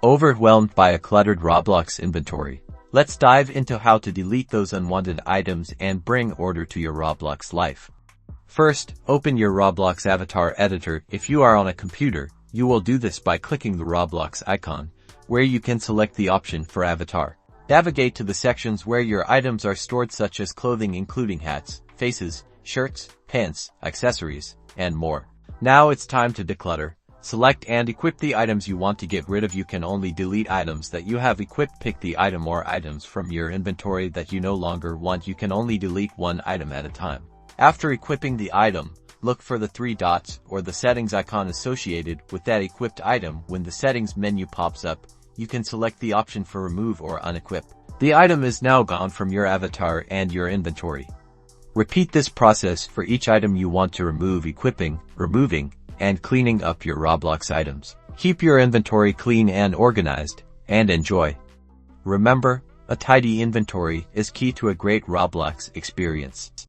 Overwhelmed by a cluttered Roblox inventory? Let's dive into how to delete those unwanted items and bring order to your Roblox life. First, open your Roblox avatar editor. If you are on a computer, you will do this by clicking the Roblox icon, where you can select the option for avatar. Navigate to the sections where your items are stored, such as clothing including hats, faces, shirts, pants, accessories, and more. Now it's time to declutter. Select and equip the items you want to get rid of. You can only delete items that you have equipped. Pick the item or items from your inventory that you no longer want. You can only delete one item at a time. After equipping the item, look for the three dots or the settings icon associated with that equipped item. When the settings menu pops up, you can select the option for remove or unequip. The item is now gone from your avatar and your inventory. Repeat this process for each item you want to remove, equipping, removing, and cleaning up your Roblox items. Keep your inventory clean and organized, and enjoy. Remember, a tidy inventory is key to a great Roblox experience.